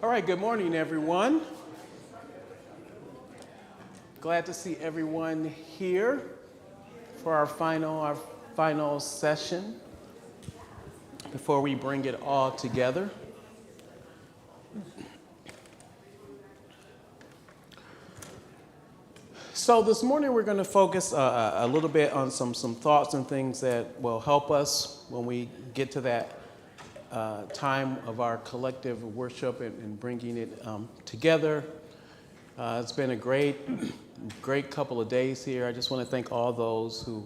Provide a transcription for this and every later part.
All right, good morning, everyone. Glad to see everyone here for our final session before we bring it all together. So this morning we're going to focus a little bit on some thoughts and things that will help us when we get to that time of our collective worship and bringing it together. It's been a great couple of days here. I just want to thank all those who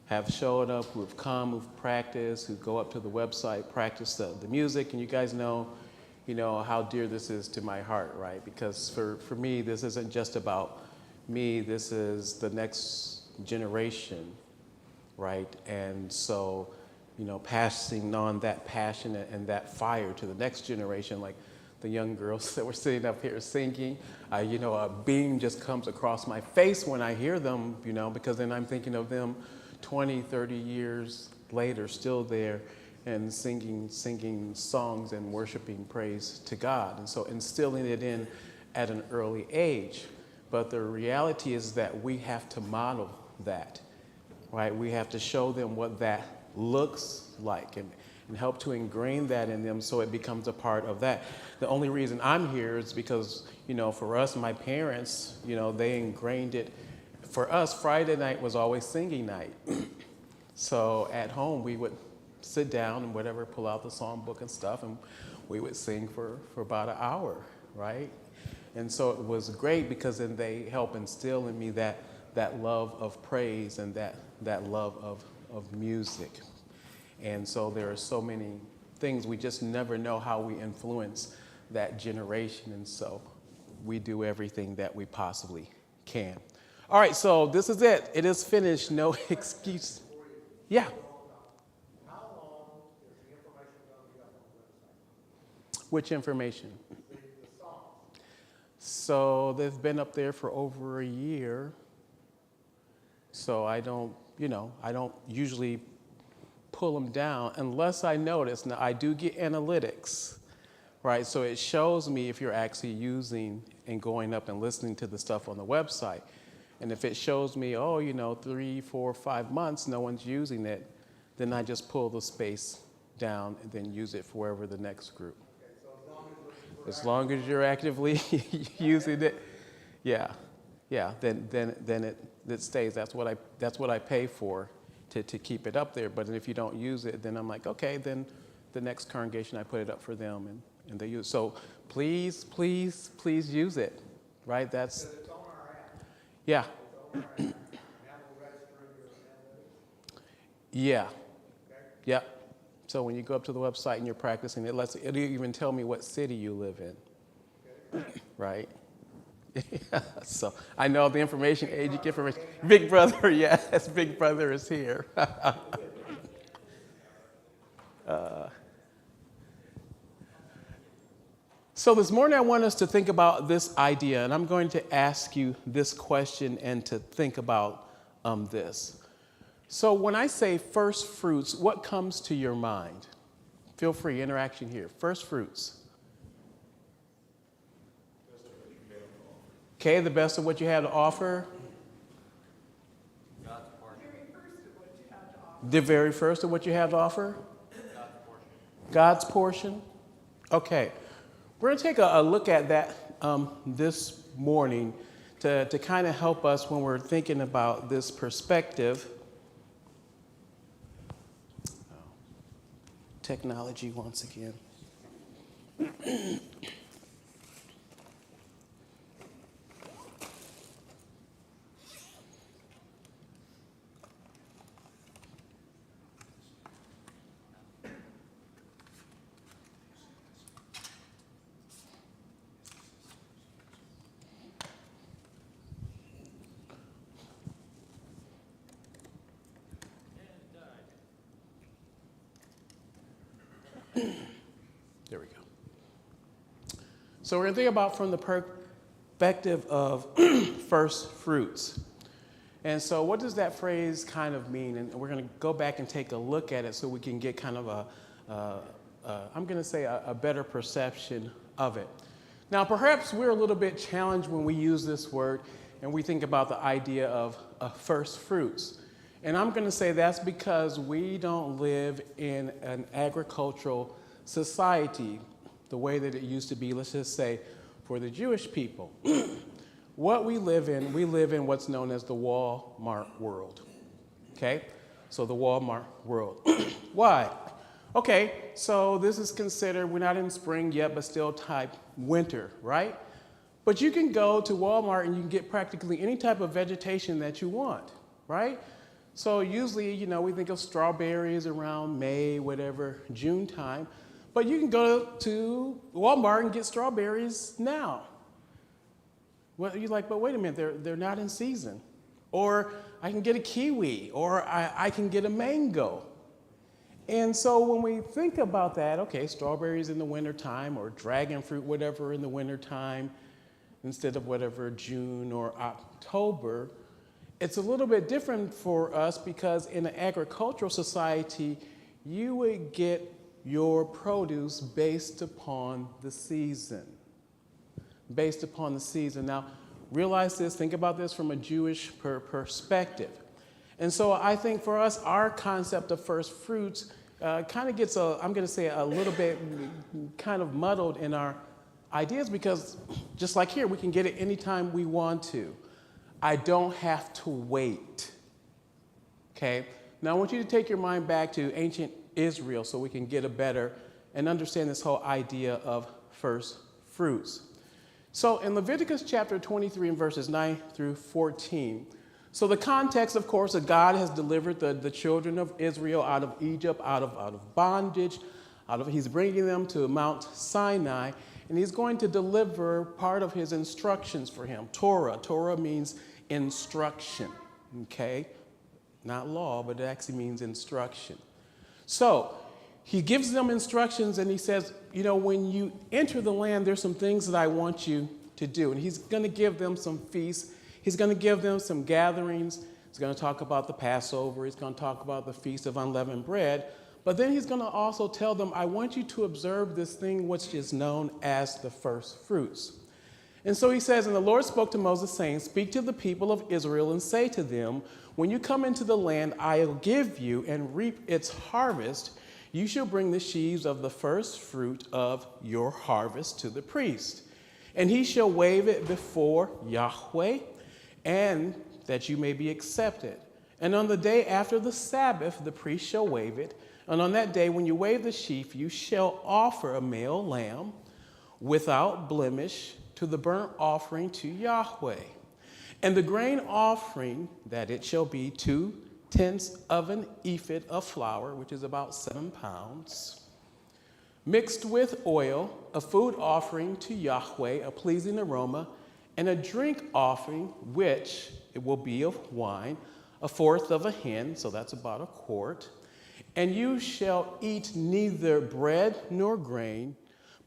have showed up, who have come, who've practiced, who go up to the website, practice the music. And you guys know how dear this is to my heart, right? Because for me, this isn't just about me. This is the next generation, right? And so, passing on that passion and that fire to the next generation, like the young girls that were sitting up here singing, a beam just comes across my face when I hear them, because then I'm thinking of them 20, 30 years later, still there and singing songs and worshiping praise to God. And so instilling it in at an early age. But the reality is that we have to model that, right? We have to show them what that looks like and help to ingrain that in them so it becomes a part of that. The only reason I'm here is because, for us, my parents, they ingrained it. For us, Friday night was always singing night. So at home, we would sit down and pull out the songbook and stuff, and we would sing for about an hour, right? And so it was great because then they help instill in me that love of praise and that love of music. And so there are so many things, we just never know how we influence that generation. And so we do everything that we possibly can. All right, so this is it. It is finished. No excuse. Yeah. How long is the information going to be up on the website? Which information? The songs. So they've been up there for over a year. So I don't usually pull them down unless I notice. Now I do get analytics, right? So it shows me if you're actually using and going up and listening to the stuff on the website. And if it shows me, 3, 4, 5 months, no one's using it, then I just pull the space down and then use it for wherever the next group. Okay, so As long as you're actively using it, yeah, then it stays. That's what I pay for to keep it up there. But if you don't use it, then I'm like, okay, then the next congregation I put it up for them and they use it. So please use it, right? That's it's on our app. yeah, It's on our app. Now we'll register your analytics. yeah, Okay? yeah. So when you go up to the website and you're practicing, it'll even tell me what city you live in, right? So I know the information, age information. Big Brother, yes, Big Brother is here. So this morning I want us to think about this idea, and I'm going to ask you this question and to think about this. So when I say first fruits, what comes to your mind? Feel free, interaction here. First fruits. Okay, the best of what you have to offer. The very first of what you have to offer? God's portion. Okay. We're going to take a look at that this morning to kind of help us when we're thinking about this perspective. Technology once again. There we go. So we're going to think about from the perspective of first fruits. And so what does that phrase kind of mean? And we're going to go back and take a look at it so we can get kind of I'm going to say a better perception of it. Now, perhaps we're a little bit challenged when we use this word and we think about the idea of first fruits. And I'm going to say that's because we don't live in an agricultural society the way that it used to be, let's just say, for the Jewish people. What we live in what's known as the Walmart world. Okay? So the Walmart world. Why? Okay, so this is considered, we're not in spring yet, but still type winter, right? But you can go to Walmart and you can get practically any type of vegetation that you want, right? So usually, we think of strawberries around May, whatever, June time. But you can go to Walmart and get strawberries now. Well, you're like, but wait a minute, they're not in season. Or I can get a kiwi, or I can get a mango. And so when we think about that, okay, strawberries in the wintertime, or dragon fruit, whatever, in the wintertime, instead of whatever, June or October, it's a little bit different for us because in an agricultural society, you would get your produce based upon the season. Based upon the season. Now, realize this, think about this from a Jewish perspective. And so I think for us, our concept of first fruits kind of gets, I'm going to say, a little bit kind of muddled in our ideas because just like here, we can get it anytime we want to. I don't have to wait. Okay? Now, I want you to take your mind back to ancient Israel so we can get a better and understand this whole idea of first fruits. So in Leviticus chapter 23 and verses 9 through 14, so the context, of course, that God has delivered the children of Israel out of Egypt, out of bondage, he's bringing them to Mount Sinai, and he's going to deliver part of his instructions for him. Torah. Torah means instruction, okay? Not law, but it actually means instruction. So he gives them instructions and he says, when you enter the land, there's some things that I want you to do. And he's going to give them some feasts. He's going to give them some gatherings. He's going to talk about the Passover. He's going to talk about the Feast of Unleavened Bread. But then he's going to also tell them, I want you to observe this thing which is known as the first fruits. And so he says, and the Lord spoke to Moses, saying, speak to the people of Israel and say to them, when you come into the land I'll give you and reap its harvest, you shall bring the sheaves of the first fruit of your harvest to the priest. And he shall wave it before Yahweh, and that you may be accepted. And on the day after the Sabbath, the priest shall wave it. And on that day, when you wave the sheaf, you shall offer a male lamb without blemish to the burnt offering to Yahweh. And the grain offering, that it shall be 2/10 of an ephah of flour, which is about 7 pounds, mixed with oil, a food offering to Yahweh, a pleasing aroma, and a drink offering, which it will be of wine, 1/4 of a hin, so that's about a quart. And you shall eat neither bread nor grain,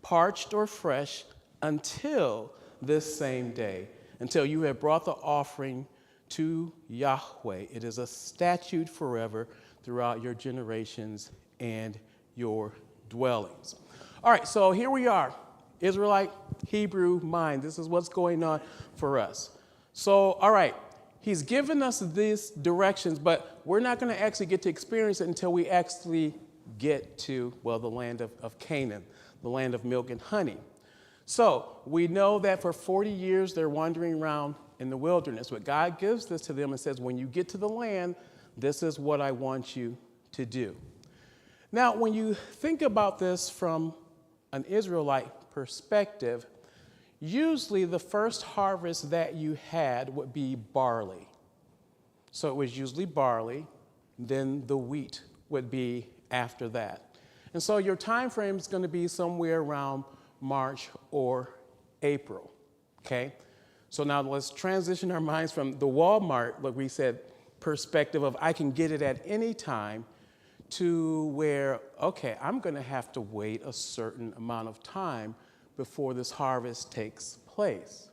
parched or fresh, until this same day, until you have brought the offering to Yahweh. It is a statute forever throughout your generations and your dwellings. All right, so here we are, Israelite, Hebrew mind. This is what's going on for us. So, all right, he's given us these directions, but we're not going to actually get to experience it until we actually get to, the land of Canaan, the land of milk and honey. So we know that for 40 years they're wandering around in the wilderness, but God gives this to them and says, when you get to the land, this is what I want you to do. Now, when you think about this from an Israelite perspective, usually the first harvest that you had would be barley. So it was usually barley, then the wheat would be after that. And so your time frame is going to be somewhere around March or April, okay? So now let's transition our minds from the Walmart, like we said, perspective of I can get it at any time to where, okay, I'm going to have to wait a certain amount of time before this harvest takes place.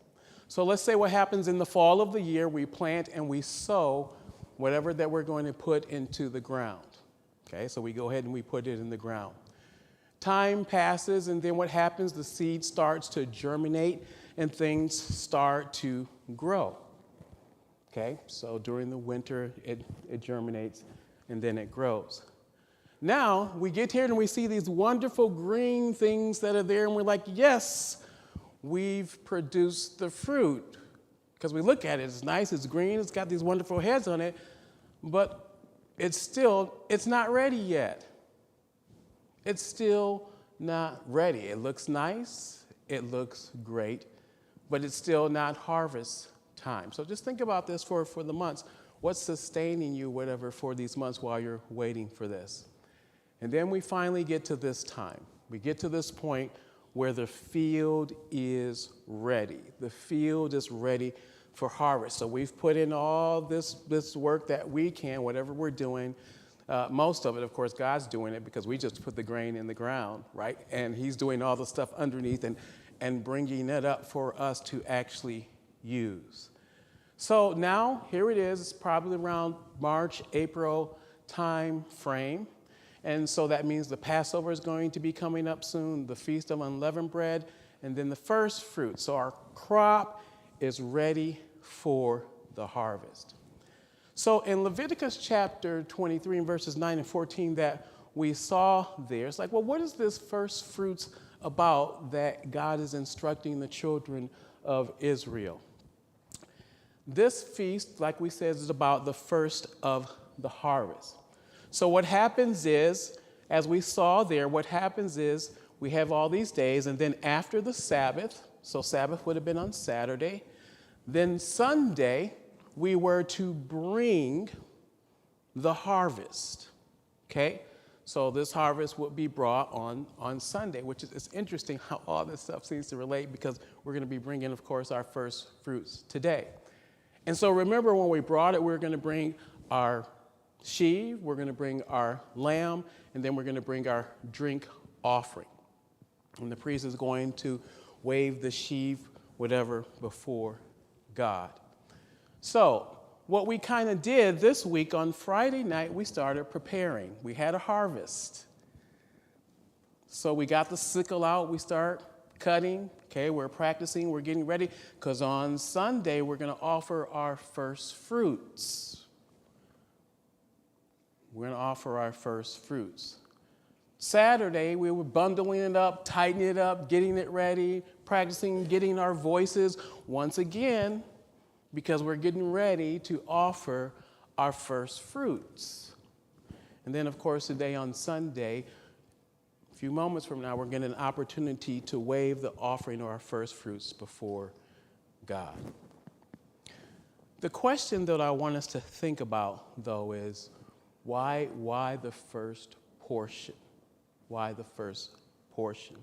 So let's say what happens in the fall of the year, we plant and we sow whatever that we're going to put into the ground. Okay, so we go ahead and we put it in the ground. time passes, and then what happens? The seed starts to germinate and things start to grow. Okay, so during the winter, it germinates and then it grows. Now we get here and we see these wonderful green things that are there, and we're like, yes, we've produced the fruit. Because we look at it, it's nice, it's green, it's got these wonderful heads on it, but it's not ready yet. It's still not ready. It looks nice, it looks great, but it's still not harvest time. So just think about this for the months. What's sustaining you, whatever, for these months while you're waiting for this? And then we finally get to this time. We get to this point where the field is ready. The field is ready for harvest. So we've put in all this work that we can, whatever we're doing. Most of it, of course, God's doing it because we just put the grain in the ground, right? And he's doing all the stuff underneath and bringing it up for us to actually use. So now, here it is. It's probably around March, April time frame. And so that means the Passover is going to be coming up soon, the Feast of Unleavened Bread, and then the first fruit. So our crop is ready for the harvest. So in Leviticus chapter 23 and verses 9 and 14 that we saw there, it's like, well, what is this first fruits about that God is instructing the children of Israel? This feast, like we said, is about the first of the harvest. So what happens is, as we saw there, what happens is we have all these days, and then after the Sabbath, so Sabbath would have been on Saturday, then Sunday, we were to bring the harvest, okay? So this harvest would be brought on Sunday, which is it's interesting how all this stuff seems to relate because we're going to be bringing, of course, our first fruits today. And so remember when we brought it, we were going to bring our sheave, we're going to bring our lamb, and then we're going to bring our drink offering. And the priest is going to wave the sheave, whatever, before God. So what we kind of did this week on Friday night, we started preparing. We had a harvest. So we got the sickle out, we start cutting. Okay, we're practicing, we're getting ready, because on Sunday we're going to offer our first fruits. We're going to offer our first fruits. Saturday, we were bundling it up, tightening it up, getting it ready, practicing, getting our voices once again, because we're getting ready to offer our first fruits. And then, of course, today on Sunday, a few moments from now, we're getting an opportunity to wave the offering of our first fruits before God. The question that I want us to think about, though, is why the first portion? Why the first portion?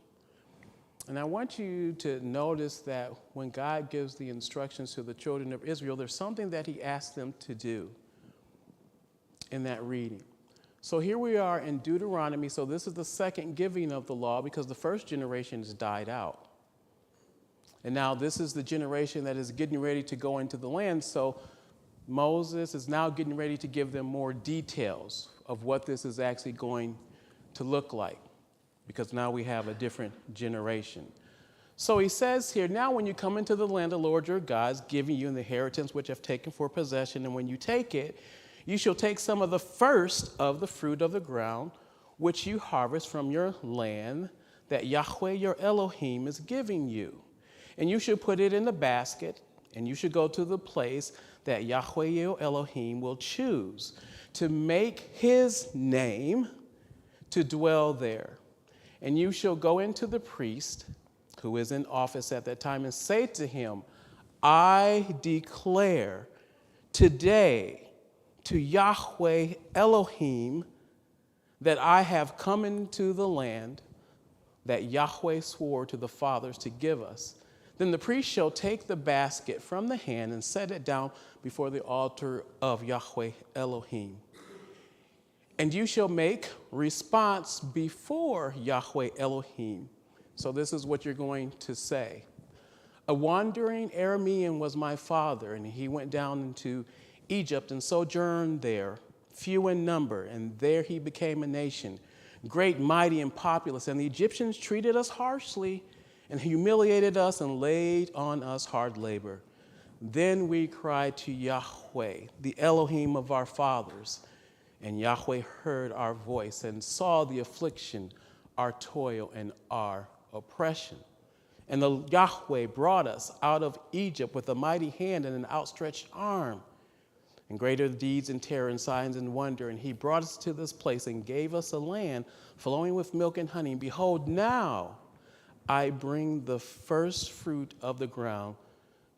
And I want you to notice that when God gives the instructions to the children of Israel, there's something that he asked them to do in that reading. So here we are in Deuteronomy. So this is the second giving of the law because the first generation has died out. And now this is the generation that is getting ready to go into the land. So Moses is now getting ready to give them more details of what this is actually going to look like, because now we have a different generation. So he says here, now when you come into the land the Lord your God is giving you an inheritance which I've taken for possession, and when you take it, you shall take some of the first of the fruit of the ground, which you harvest from your land, that Yahweh your Elohim is giving you. And you should put it in the basket, and you should go to the place that Yahweh your Elohim will choose to make his name to dwell there. And you shall go into the priest who is in office at that time and say to him, I declare today to Yahweh Elohim that I have come into the land that Yahweh swore to the fathers to give us. Then the priest shall take the basket from the hand and set it down before the altar of Yahweh Elohim. And you shall make response before Yahweh Elohim. So this is what you're going to say. A wandering Aramean was my father, and he went down into Egypt and sojourned there, few in number, and there he became a nation. great, mighty, and populous. And the Egyptians treated us harshly and humiliated us and laid on us hard labor. Then we cried to Yahweh, the Elohim of our fathers, and Yahweh heard our voice and saw the affliction, our toil, and our oppression. And the Yahweh brought us out of Egypt with a mighty hand and an outstretched arm, and greater deeds and terror and signs and wonder. And he brought us to this place and gave us a land flowing with milk and honey. And behold, now I bring the first fruit of the ground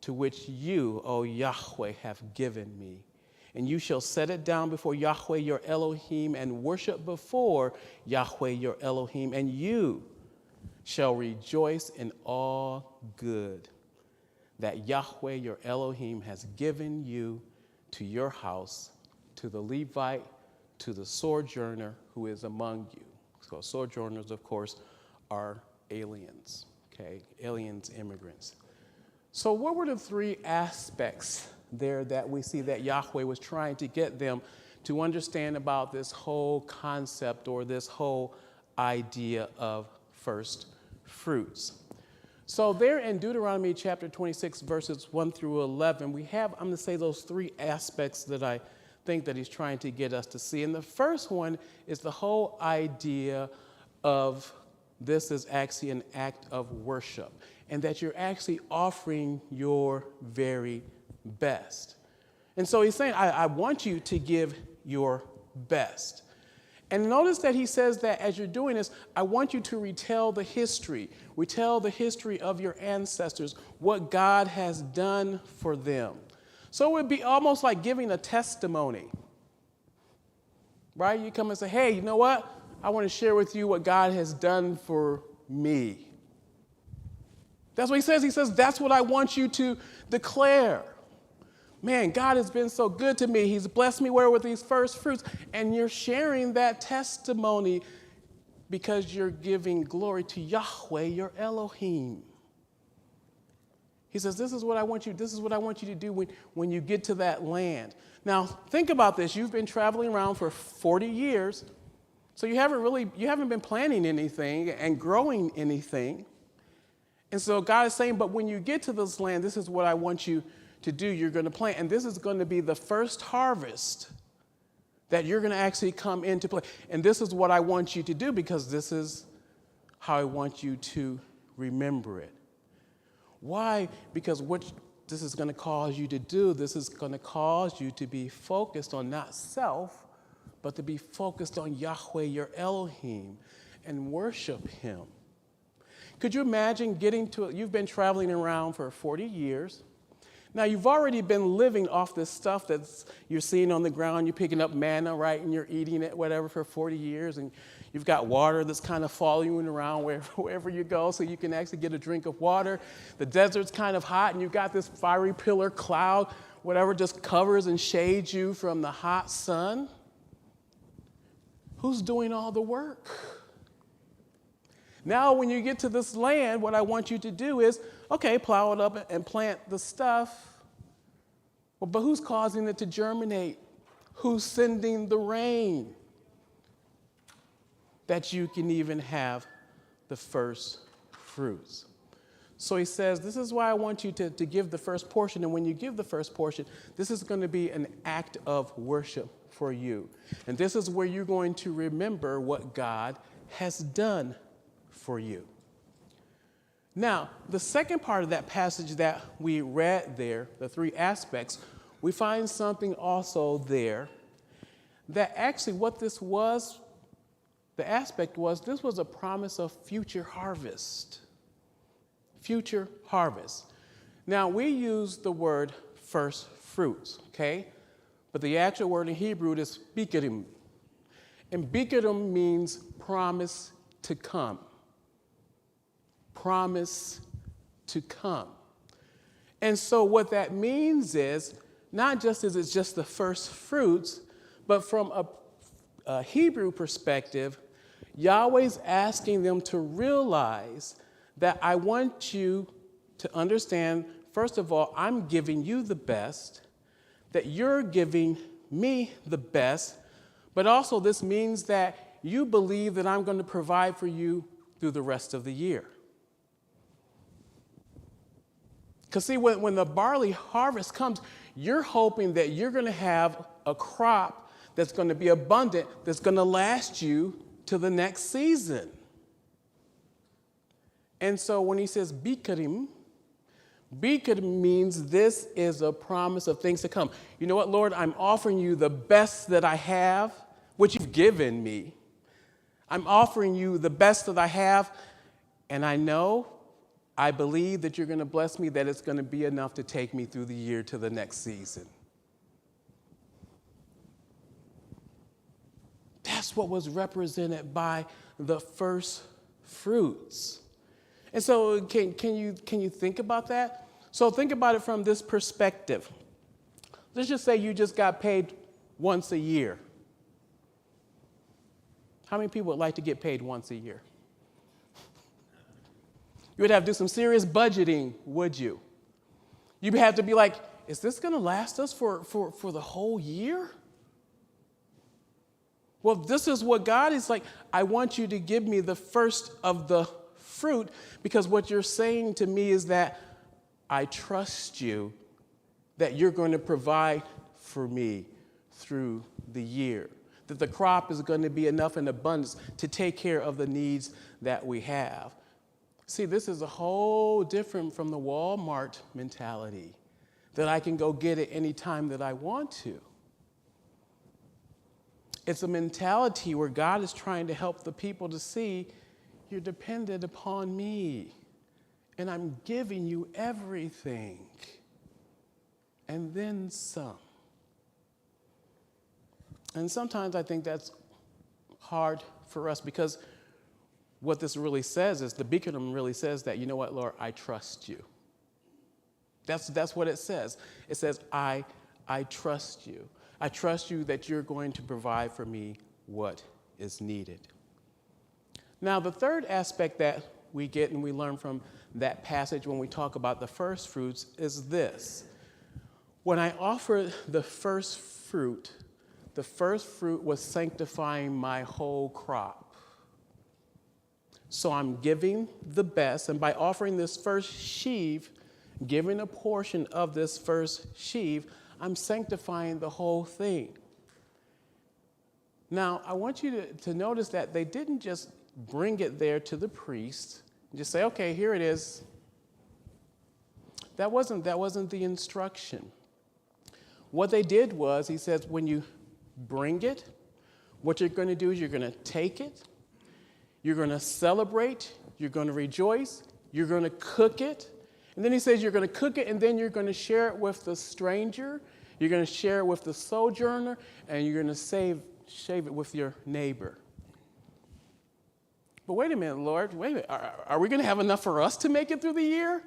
to which you, O Yahweh, have given me. And you shall set it down before Yahweh your Elohim and worship before Yahweh your Elohim. And you shall rejoice in all good that Yahweh your Elohim has given you to your house, to the Levite, to the sojourner who is among you. So sojourners, of course, are aliens, okay? Aliens, immigrants. So what were the three aspects there that we see that Yahweh was trying to get them to understand about this whole concept or this whole idea of first fruits? So there in Deuteronomy chapter 26, verses 1 through 11, we have, I'm going to say, those three aspects that I think that he's trying to get us to see. And the first one is the whole idea of this is actually an act of worship, and that you're actually offering your very best. And so he's saying, I want you to give your best. And notice that he says that as you're doing this, I want you to retell the history of your ancestors, what God has done for them. So it would be almost like giving a testimony, right? You come and say, hey, you know what? I want to share with you what God has done for me. That's what he says. He says, that's what I want you to declare. Man, God has been so good to me. He's blessed me with these first fruits. And you're sharing that testimony because you're giving glory to Yahweh, your Elohim. He says, this is what I want you to do when you get to that land. Now, think about this. You've been traveling around for 40 years, so you haven't been planting anything and growing anything. And so God is saying, but when you get to this land, this is what I want you to do. You're going to plant, and this is going to be the first harvest that you're going to actually come into play. And this is what I want you to do because this is how I want you to remember it. Why? Because what this is going to cause you to do, this is going to cause you to be focused on not self, but to be focused on Yahweh, your Elohim, and worship him. Could you imagine you've been traveling around for 40 years. Now, you've already been living off this stuff that you're seeing on the ground. You're picking up manna, right, and you're eating it, whatever, for 40 years. And you've got water that's kind of following you around wherever you go so you can actually get a drink of water. The desert's kind of hot, and you've got this fiery pillar cloud, whatever, just covers and shades you from the hot sun. Who's doing all the work? Now, when you get to this land, what I want you to do is, okay, plow it up and plant the stuff. Well, but who's causing it to germinate? Who's sending the rain? That you can even have the first fruits. So he says, this is why I want you to give the first portion. And when you give the first portion, this is going to be an act of worship for you. And this is where you're going to remember what God has done for you. Now, the second part of that passage that we read there, the three aspects, we find something also there that actually what this was, the aspect was, this was a promise of future harvest. Future harvest. Now, we use the word first fruits, okay? But the actual word in Hebrew is bikurim. And bikurim means promise to come. Promise to come. And so what that means is, not just is it just the first fruits, but from a Hebrew perspective, Yahweh's asking them to realize that I want you to understand, first of all, I'm giving you the best, that you're giving me the best, but also this means that you believe that I'm going to provide for you through the rest of the year. Because see, when the barley harvest comes, you're hoping that you're going to have a crop that's going to be abundant, that's going to last you to the next season. And so when he says bikarim means this is a promise of things to come. You know what, Lord? I'm offering you the best that I have, which you've given me. I'm offering you the best that I have, and I believe that you're going to bless me, that it's going to be enough to take me through the year to the next season. That's what was represented by the first fruits. And so can you think about that? So think about it from this perspective. Let's just say you just got paid once a year. How many people would like to get paid once a year? You would have to do some serious budgeting, would you? You'd have to be like, is this going to last us for the whole year? Well, this is what God is like. I want you to give me the first of the fruit, because what you're saying to me is that I trust you, that you're going to provide for me through the year, that the crop is going to be enough in abundance to take care of the needs that we have. See, this is a whole different from the Walmart mentality, that I can go get it anytime that I want to. It's a mentality where God is trying to help the people to see you're dependent upon me, and I'm giving you everything, and then some. And sometimes I think that's hard for us, because what this really says is, the Bikurim really says that, you know what, Lord, I trust you. That's what it says. It says, I trust you. I trust you that you're going to provide for me what is needed. Now, the third aspect that we get and we learn from that passage when we talk about the first fruits is this. When I offered the first fruit was sanctifying my whole crop. So I'm giving the best, and by offering this first sheaf, giving a portion of this first sheaf, I'm sanctifying the whole thing. Now, I want you to notice that they didn't just bring it there to the priest and just say, okay, here it is. That wasn't the instruction. What they did was, he says, when you bring it, what you're going to do is you're going to take it, you're going to celebrate, you're going to rejoice, you're going to cook it. And then he says you're going to cook it, and then you're going to share it with the stranger, you're going to share it with the sojourner, and you're going to shave it with your neighbor. But wait a minute, Lord, wait a minute. Are we going to have enough for us to make it through the year?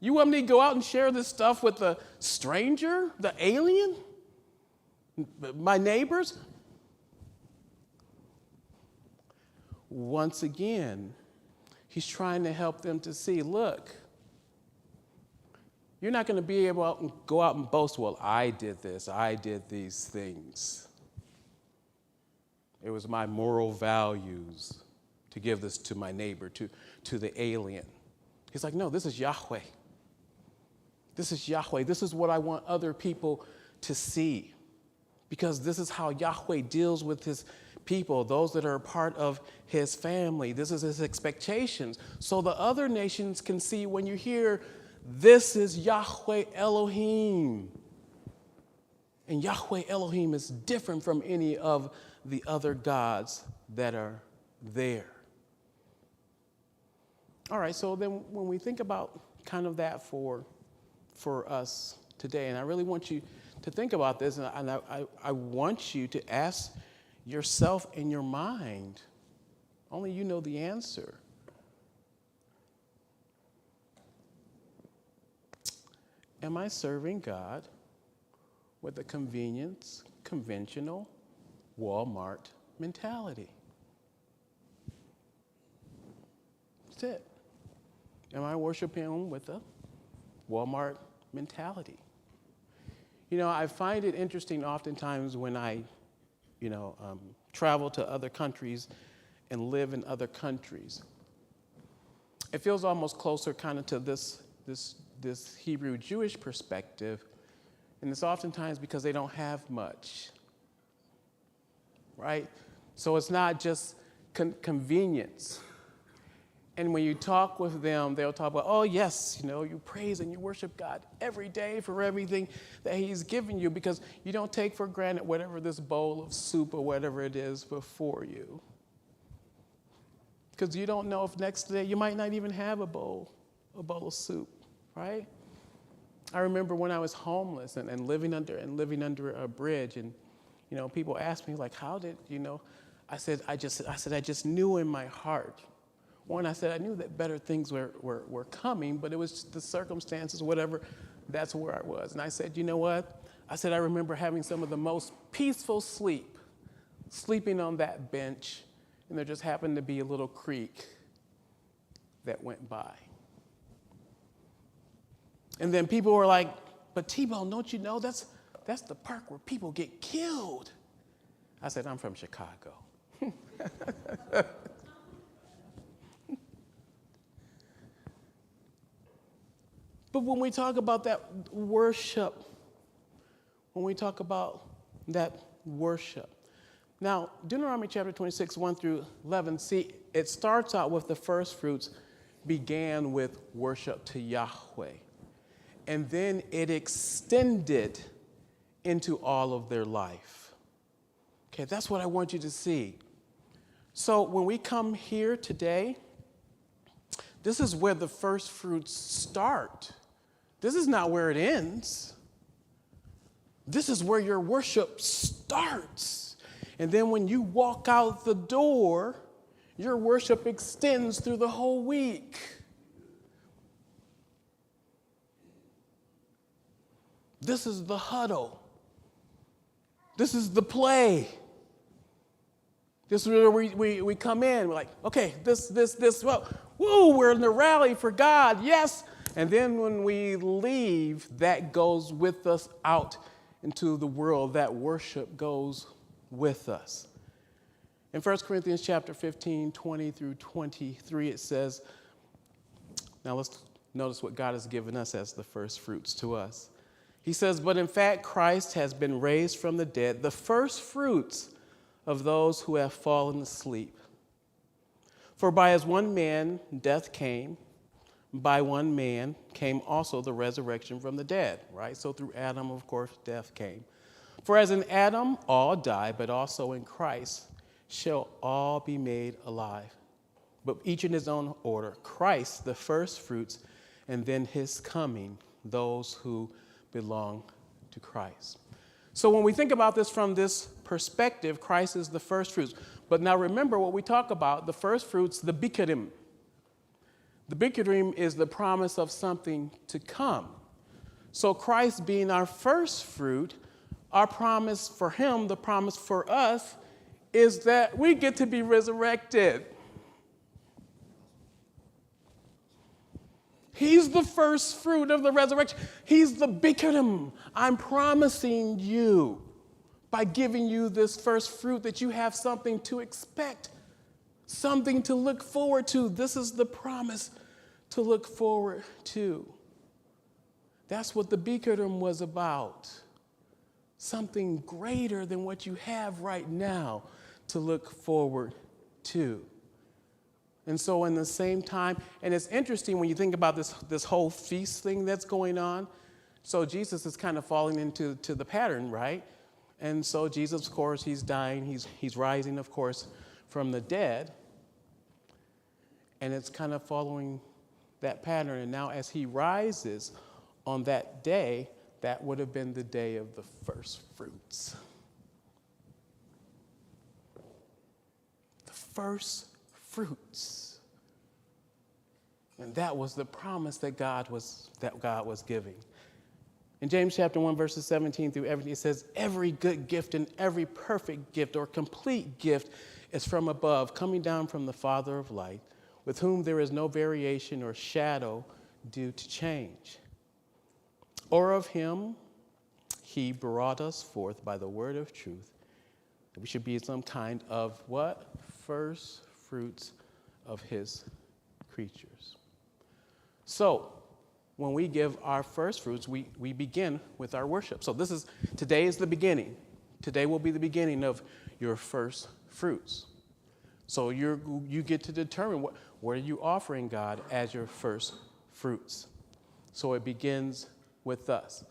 You want me to go out and share this stuff with the stranger, the alien, my neighbors? Once again, he's trying to help them to see, look, you're not going to be able to go out and boast, well, I did this, I did these things. It was my moral values to give this to my neighbor, to the alien. He's like, no, this is Yahweh. This is Yahweh. This is what I want other people to see, because this is how Yahweh deals with his people, those that are a part of his family. This is his expectations. So the other nations can see when you hear, this is Yahweh Elohim. And Yahweh Elohim is different from any of the other gods that are there. All right, so then when we think about kind of that for us today, and I really want you to think about this, and I want you to ask yourself in your mind, only you know the answer. Am I serving God with a conventional Walmart mentality? That's it. Am I worshiping him with a Walmart mentality? You know, I find it interesting oftentimes when I travel to other countries and live in other countries. It feels almost closer kind of to this Hebrew Jewish perspective, and it's oftentimes because they don't have much, right? So it's not just convenience. And when you talk with them, they'll talk about, oh, yes, you praise and you worship God every day for everything that he's given you, because you don't take for granted whatever this bowl of soup or whatever it is before you. Because you don't know if next day you might not even have a bowl of soup, right? I remember when I was homeless and living under a bridge, and people asked me, like, how did I said I just knew in my heart. One, I said I knew that better things were coming, but it was the circumstances, whatever, that's where I was. And I said, you know what? I said I remember having some of the most peaceful sleeping on that bench, and there just happened to be a little creek that went by. And then people were like, but T-Bone, don't you know that's the park where people get killed? I said, I'm from Chicago. But when we talk about that worship, now, Deuteronomy chapter 26, 1 through 11, see, it starts out with the first fruits began with worship to Yahweh. And then it extended into all of their life. Okay, that's what I want you to see. So when we come here today, this is where the first fruits start. This is not where it ends. This is where your worship starts. And then when you walk out the door, your worship extends through the whole week. This is the huddle. This is the play. This is where we come in. We're like, okay, this, well, woo, we're in the rally for God, yes. And then when we leave, that goes with us out into the world. That worship goes with us. In 1 Corinthians chapter 15, 20 through 23, it says, now let's notice what God has given us as the first fruits to us. He says, but in fact, Christ has been raised from the dead, the first fruits of those who have fallen asleep. For by as one man death came, by one man came also the resurrection from the dead, right? So through Adam, of course, death came. For as in Adam all die, but also in Christ shall all be made alive. But each in his own order. Christ, the first fruits, and then his coming, those who belong to Christ. So when we think about this from this perspective, Christ is the first fruits. But now remember what we talk about, the first fruits, the bikurim. The bikurim is the promise of something to come. So Christ being our first fruit, our promise for him, the promise for us, is that we get to be resurrected. He's the first fruit of the resurrection. He's the bikurim. I'm promising you by giving you this first fruit that you have something to expect, something to look forward to. This is the promise to look forward to. That's what the bikurim was about. Something greater than what you have right now to look forward to. And so in the same time, and it's interesting when you think about this whole feast thing that's going on. So Jesus is kind of falling into the pattern, right? And so Jesus, of course, he's dying. He's rising, of course, from the dead. And it's kind of following that pattern. And now as he rises on that day, that would have been the day of the first fruits. The first fruits. And that was the promise that God was giving. In James chapter 1, verses 17 through 18, it says, every good gift and every perfect gift or complete gift is from above, coming down from the Father of light, with whom there is no variation or shadow due to change. Or of him he brought us forth by the word of truth, We should be some kind of what? First fruits of his creatures. So, when we give our first fruits, we begin with our worship. So today is the beginning. Today will be the beginning of your first fruits. So you get to determine what are you offering God as your first fruits. So it begins with us.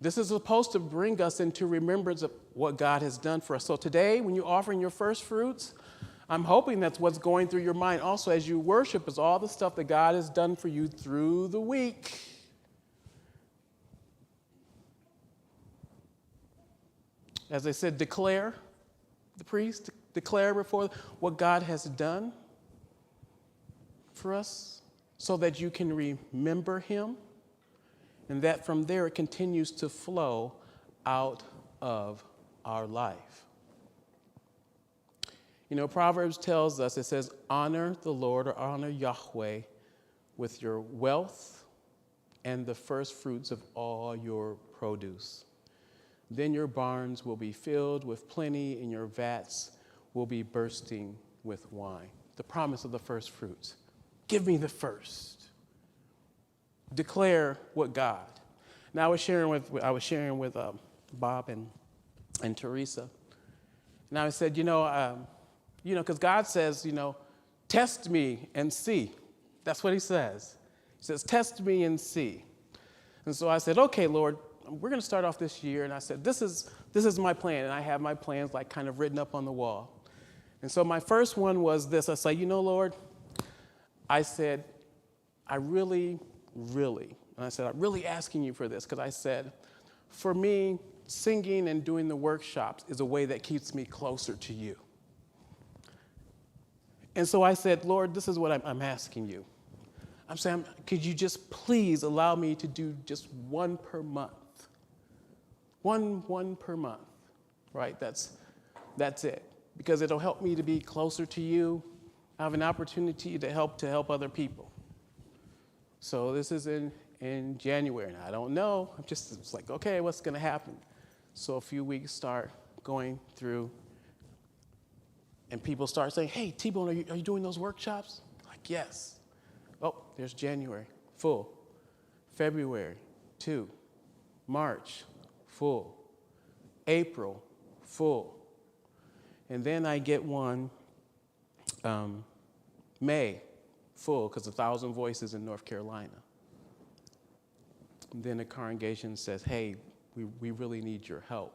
This is supposed to bring us into remembrance of what God has done for us. So today, when you're offering your first fruits, I'm hoping that's what's going through your mind also as you worship, is all the stuff that God has done for you through the week. As I said, declare, the priest, declare before what God has done for us so that you can remember him, and that from there it continues to flow out of our life. You know, Proverbs tells us, it says, honor the Lord or honor Yahweh with your wealth and the first fruits of all your produce. Then your barns will be filled with plenty and your vats will be bursting with wine. The promise of the first fruits. Give me the first. Declare what God. Now I was sharing with Bob and Teresa. And I said, because God says, test me and see. That's what he says. He says, test me and see. And so I said, okay, Lord, we're going to start off this year. And I said, this is my plan. And I have my plans like kind of written up on the wall. And so my first one was this. I said, Lord, I said, I'm really asking you for this, because I said, for me, singing and doing the workshops is a way that keeps me closer to you. And so I said, Lord, this is what I'm asking you. I'm saying, could you just please allow me to do just one per month? One per month, right? That's it. Because it'll help me to be closer to you. I have an opportunity to help other people. So this is in January, and I don't know. It's like, okay, what's going to happen? So a few weeks start going through, and people start saying, hey, T-Bone, are you doing those workshops? Like, yes. Oh, there's January, full. February, 2. March, full. April, full. And then I get one, May, full, because 1,000 Voices in North Carolina. And then the congregation says, hey, we really need your help.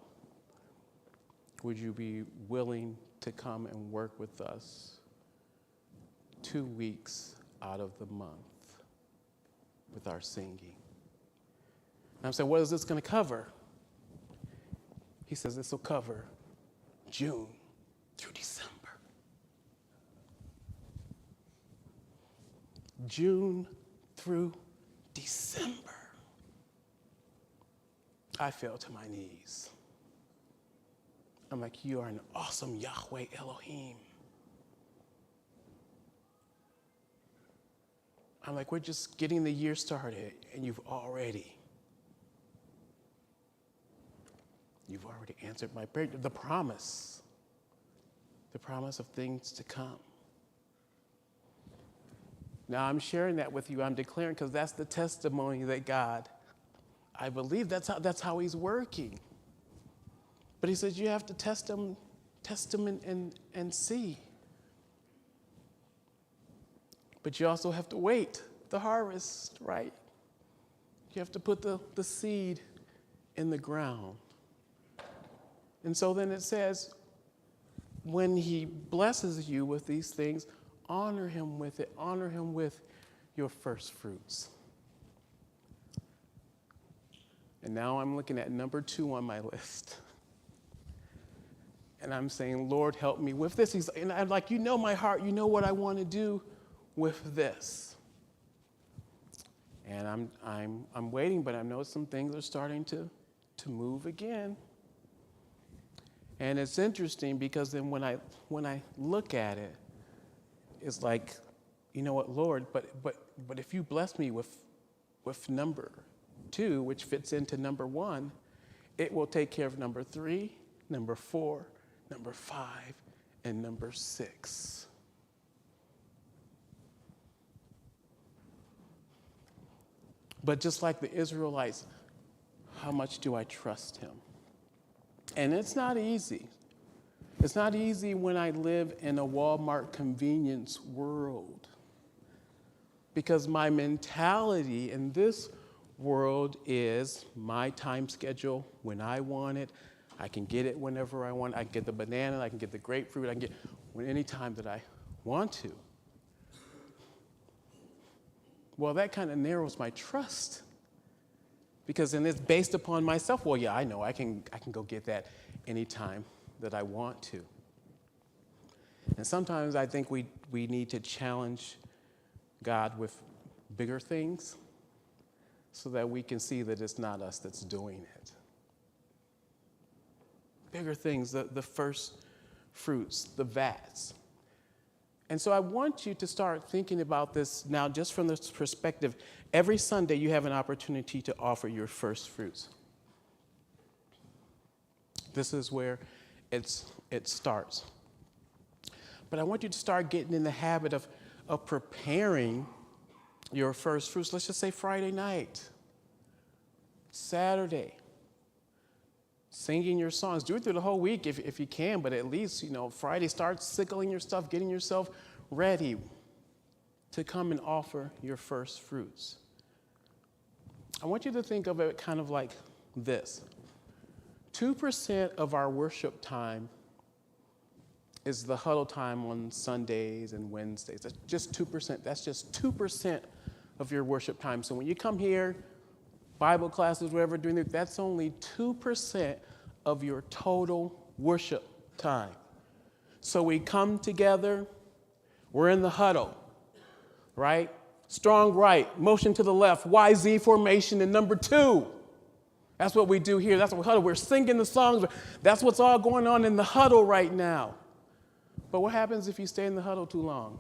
Would you be willing to come and work with us 2 weeks out of the month with our singing? And I'm saying, what is this going to cover? He says, this will cover June through December. June through December. I fell to my knees. I'm like, you are an awesome Yahweh Elohim. I'm like, we're just getting the year started, and you've already answered my prayer. The promise of things to come. Now I'm sharing that with you. I'm declaring, because that's the testimony that God, I believe that's how he's working. But he says you have to test him and see. But you also have to wait the harvest, right? You have to put the seed in the ground. And so then it says, when he blesses you with these things, honor him with it. Honor him with your first fruits. And now I'm looking at number 2 on my list. And I'm saying, Lord, help me with this. And I'm like, you know my heart. You know what I want to do with this. And I'm waiting, but I know some things are starting to move again. And it's interesting because then when I look at it, it's like, you know what, Lord, but if you bless me with number 2, which fits into number 1, it will take care of number 3, number 4, number 5, and number 6. But just like the Israelites, how much do I trust him? And it's not easy. It's not easy when I live in a Walmart convenience world, because my mentality in this world is my time schedule when I want it. I can get it whenever I want. I can get the banana, I can get the grapefruit, I can get any time that I want to. Well, that kind of narrows my trust, because then it's based upon myself. Well, yeah, I know I can go get that anytime that I want to. And sometimes I think we need to challenge God with bigger things so that we can see that it's not us that's doing it. Bigger things, the first fruits, the vats. And so I want you to start thinking about this now just from this perspective. Every Sunday you have an opportunity to offer your first fruits. This is where it starts. But I want you to start getting in the habit of preparing your first fruits. Let's just say Friday night, Saturday, singing your songs. Do it through the whole week if you can, but at least, Friday, start sickling your stuff, getting yourself ready to come and offer your first fruits. I want you to think of it kind of like this. 2% of our worship time is the huddle time on Sundays and Wednesdays. That's just 2%. That's just 2% of your worship time. So when you come here, Bible classes, whatever, doing it, that's only 2% of your total worship time. So we come together, we're in the huddle, right? Strong right, motion to the left, YZ formation, and number 2. That's what we do here. That's what we huddle. We're singing the songs. That's what's all going on in the huddle right now. But what happens if you stay in the huddle too long?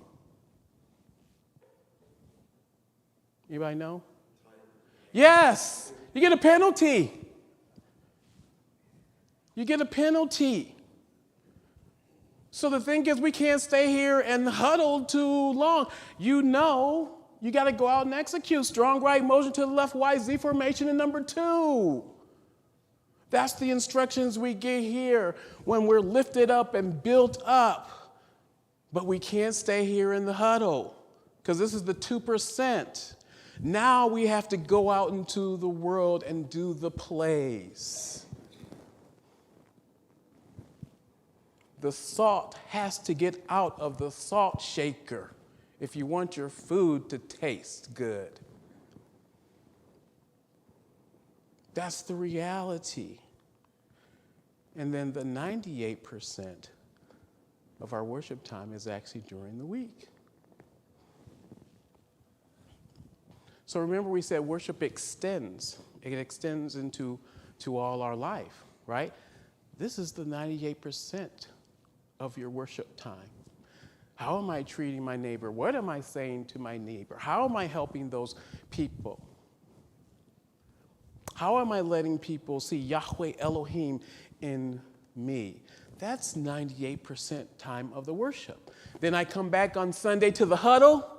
Anybody know? Yes, you get a penalty. You get a penalty. So the thing is, we can't stay here and huddle too long. You got to go out and execute. Strong right, motion to the left, YZ formation, and number 2. That's the instructions we get here when we're lifted up and built up. But we can't stay here in the huddle because this is the 2%. Now we have to go out into the world and do the plays. The salt has to get out of the salt shaker if you want your food to taste good. That's the reality. And then the 98% of our worship time is actually during the week. So remember, we said worship extends. It extends into all our life, right? This is the 98% of your worship time. How am I treating my neighbor? What am I saying to my neighbor? How am I helping those people? How am I letting people see Yahweh Elohim in me? That's 98% time of the worship. Then I come back on Sunday to the huddle,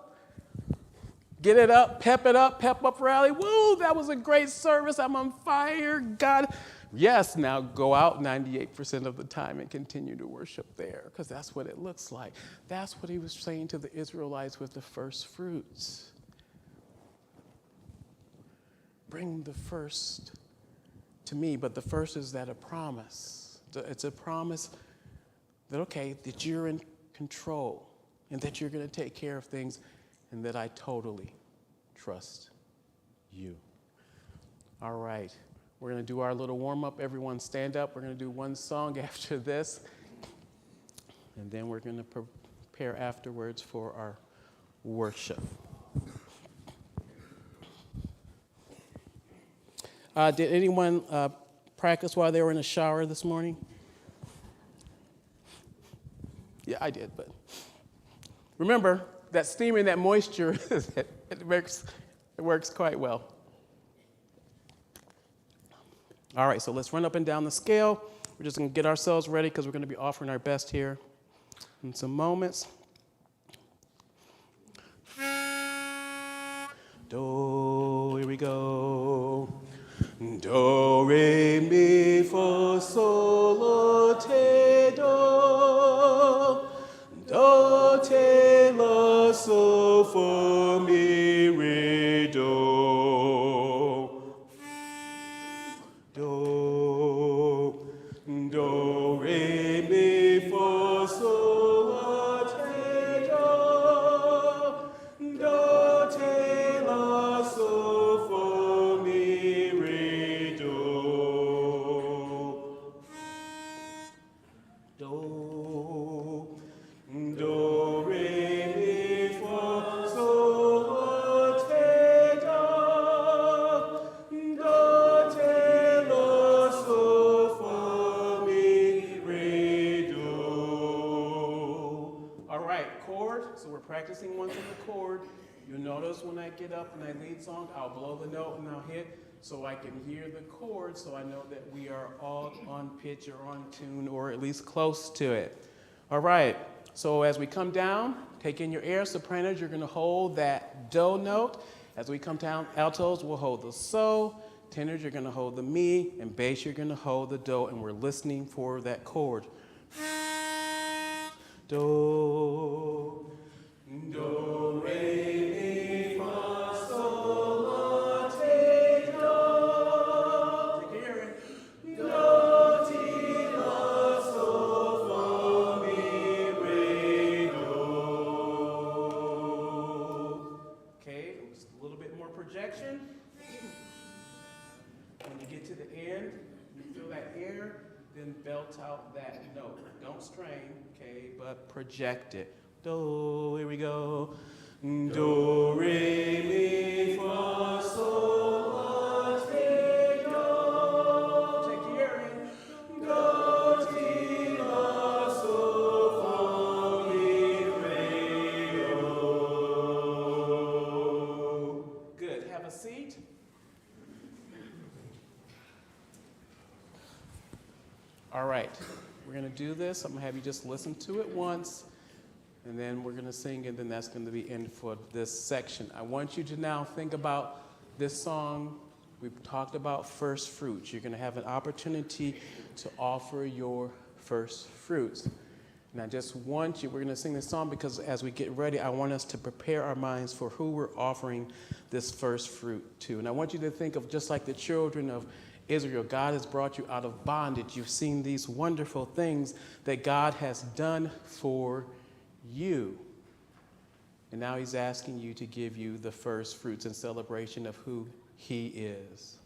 get it up, pep up rally. Woo, that was a great service. I'm on fire, God. Yes, now go out 98% of the time and continue to worship there, because that's what it looks like. That's what he was saying to the Israelites with the first fruits. Bring the first to me, but the first is that a promise. It's a promise that, okay, that you're in control and that you're going to take care of things and that I totally trust you. All right. We're going to do our little warm-up. Everyone stand up. We're going to do one song after this. And then we're going to prepare afterwards for our worship. Did anyone practice while they were in the shower this morning? Yeah, I did, but remember that steam and that moisture, it works quite well. All right, so let's run up and down the scale. We're just going to get ourselves ready because we're going to be offering our best here in some moments. Do, here we go. Do, re, mi, fa, sol, la, te, do. Do, te, la, sol, fa, mi, re, do. Do, do, re, mi, fa, sol, la, te, do. Do, te, la, sol, fa, mi, re, do. Do, do, re, mi, fa, sol, la, te, do. Do, te, la, sol, fa, mi, re, do. All right, chord. So we're practicing once on the chord. You'll notice when I get up and I lead song, I'll blow the note and I'll hit so I can hear the chord so I know that we are all on pitch or on tune or at least close to it. All right, so as we come down, take in your air. Sopranos, you're going to hold that do note. As we come down, altos, we'll hold the so. Tenors, you're going to hold the mi. And bass, you're going to hold the do. And we're listening for that chord. Do, do, re, mi, fa, sol, la, te, do. Take your hearing. Do, ti, la, sol, fa, mi, re, do. Okay, just a little bit more projection. When you get to the end, you feel that air, then belt out that note. Don't strain, okay, but project it. Do, here we go. Do, re, mi, fa, sol, la, te, do. Take your hearing. Do, ti, la, sol, fa, mi, re, do. Good. Have a seat. All right, we're going to do this. I'm going to have you just listen to it once, and then we're going to sing, and then that's going to be end for this section. I want you to now think about this song. We've talked about first fruits. You're going to have an opportunity to offer your first fruits. And I just want you, we're going to sing this song because as we get ready, I want us to prepare our minds for who we're offering this first fruit to. And I want you to think of just like the children of Israel. God has brought you out of bondage. You've seen these wonderful things that God has done for you. And now he's asking you to give you the first fruits in celebration of who he is.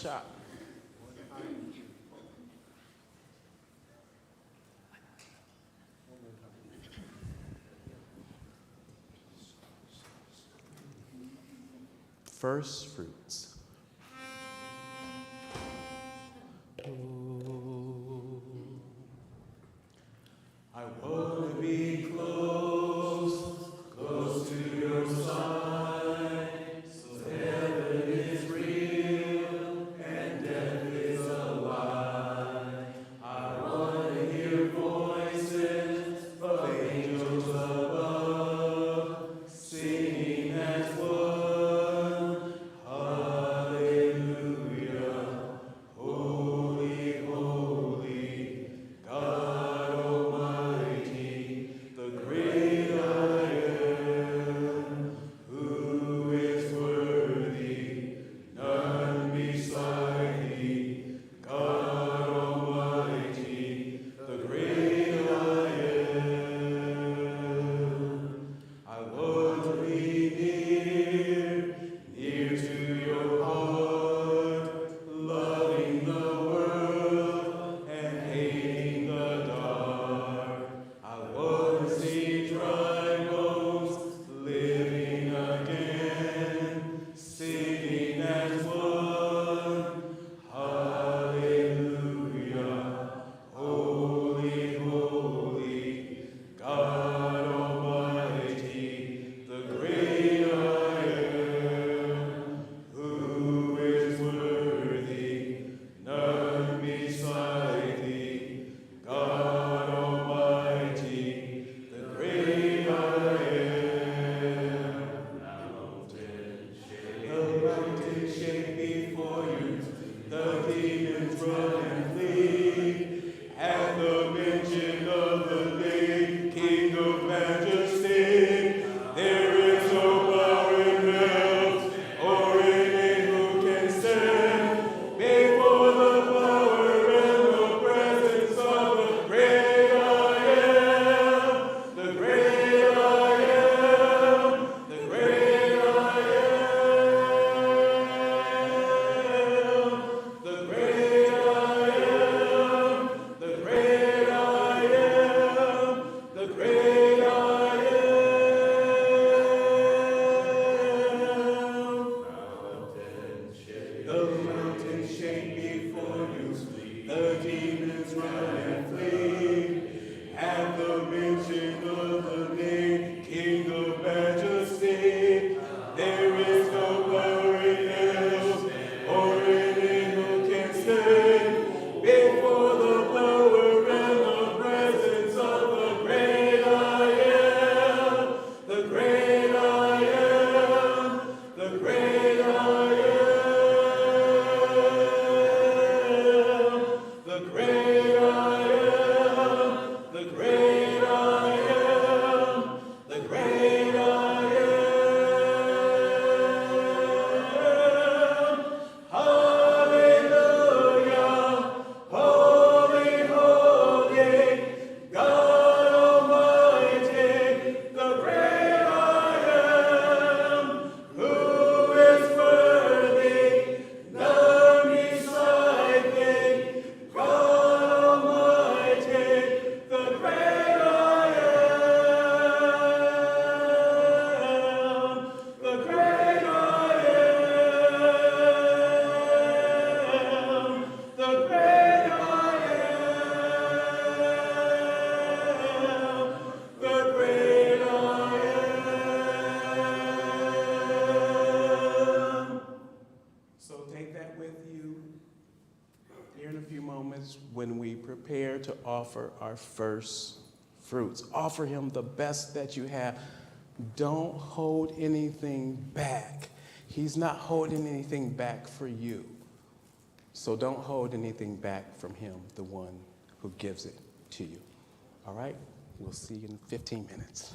shot. First fruits. Ooh, I want to be close, close to your side, so heaven is real and death is a lie. I want to hear voices of angels above, singing as one. When we prepare to offer our first fruits, offer him the best that you have. Don't hold anything back. He's not holding anything back for you. So don't hold anything back from him, the one who gives it to you. All right? We'll see you in 15 minutes.